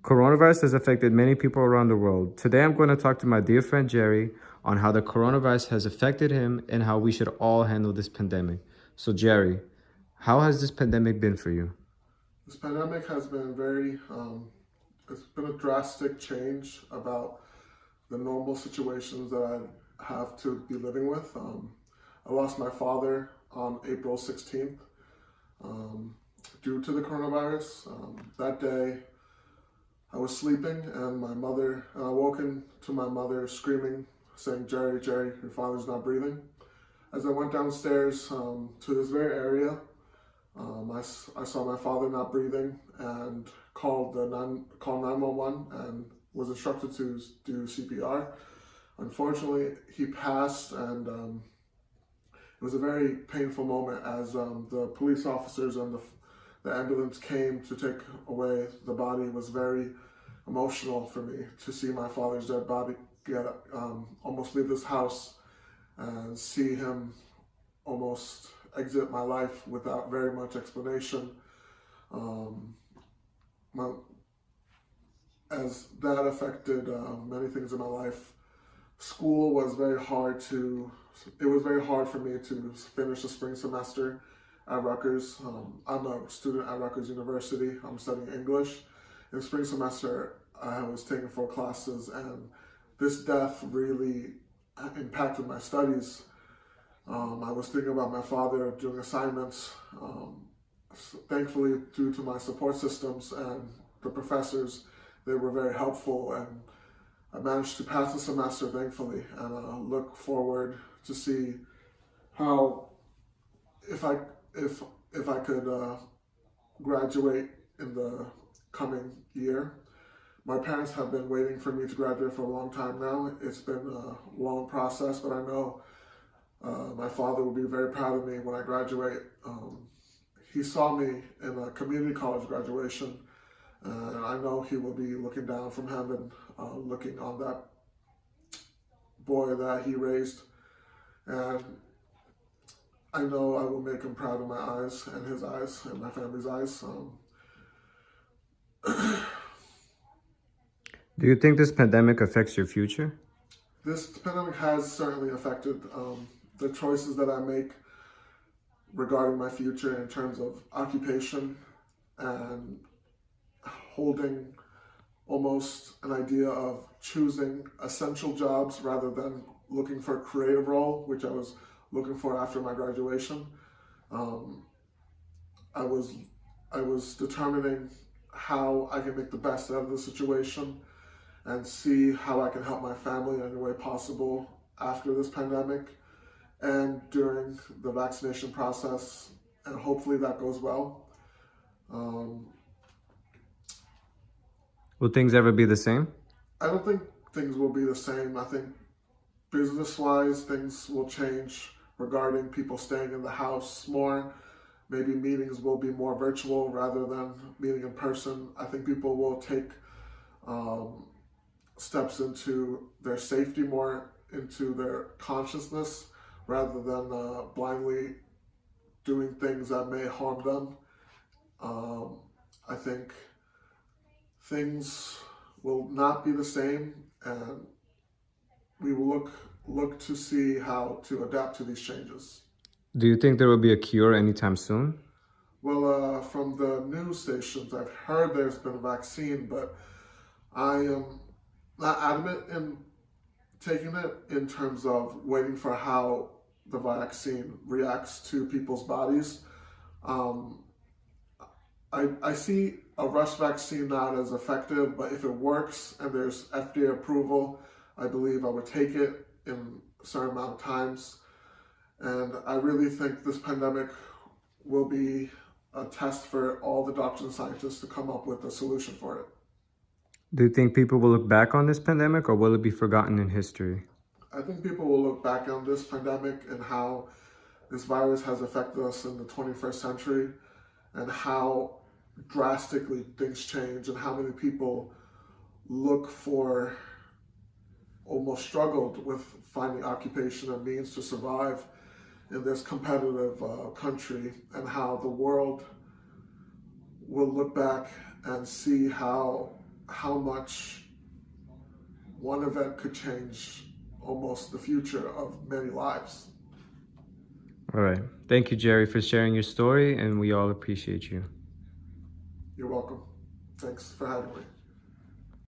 Coronavirus has affected many people around the world. Today, I'm going to talk to my dear friend Jerry on how the coronavirus has affected him and how we should all handle this pandemic. So, Jerry, how has this pandemic been for you? This pandemic has been it's been a drastic change about the normal situations that I have to be living with. I lost my father on April 16th due to the coronavirus. That day, I was sleeping and I woke into my mother screaming, saying, "Jerry, Jerry, your father's not breathing." As I went downstairs to this very area, I saw my father not breathing and called 911 and was instructed to do CPR. Unfortunately, he passed, and it was a very painful moment as the police officers and the ambulance came to take away the body. It was very emotional for me to see my father's dead body almost leave this house and see him almost exit my life without very much explanation. My, as that affected many things in my life. School was it was very hard for me to finish the spring semester at Rutgers. I'm a student at Rutgers University. I'm studying English. In the spring semester, I was taking 4 classes, and this death really impacted my studies. I was thinking about my father doing assignments. Thankfully, due to my support systems and the professors, they were very helpful, and I managed to pass the semester, thankfully, and look forward to see how, if I could graduate in the coming year. My parents have been waiting for me to graduate for a long time now. It's been a long process, but I know my father will be very proud of me when I graduate. He saw me in a community college graduation, and I know he will be looking down from heaven, looking on that boy that he raised. And I know I will make him proud in my eyes and his eyes and my family's eyes. Do you think this pandemic affects your future? This pandemic has certainly affected the choices that I make regarding my future in terms of occupation and holding almost an idea of choosing essential jobs rather than looking for a creative role, which I was looking for after my graduation. I was determining how I can make the best out of the situation and see how I can help my family in any way possible after this pandemic and during the vaccination process, and hopefully that goes well. Will things ever be the same? I don't think things will be the same. I think business-wise, things will change regarding people staying in the house more. Maybe meetings will be more virtual rather than meeting in person. I think people will take steps into their safety more, into their consciousness, rather than blindly doing things that may harm them. I think things will not be the same, and we will look to see how to adapt to these changes. Do you think there will be a cure anytime soon? Well, from the news stations, I've heard there's been a vaccine, but I am not adamant in taking it in terms of waiting for how the vaccine reacts to people's bodies. I see a rush vaccine not as effective, but if it works and there's FDA approval, I believe I would take it in a certain amount of times. And I really think this pandemic will be a test for all the doctors and scientists to come up with a solution for it. Do you think people will look back on this pandemic, or will it be forgotten in history? I think people will look back on this pandemic and how this virus has affected us in the 21st century, and how drastically things change, and how many people almost struggled with finding occupation and means to survive in this competitive country, and how the world will look back and see how how much one event could change almost the future of many lives. All right. Thank you, Jerry, for sharing your story, and we all appreciate you. You're welcome. Thanks for having me.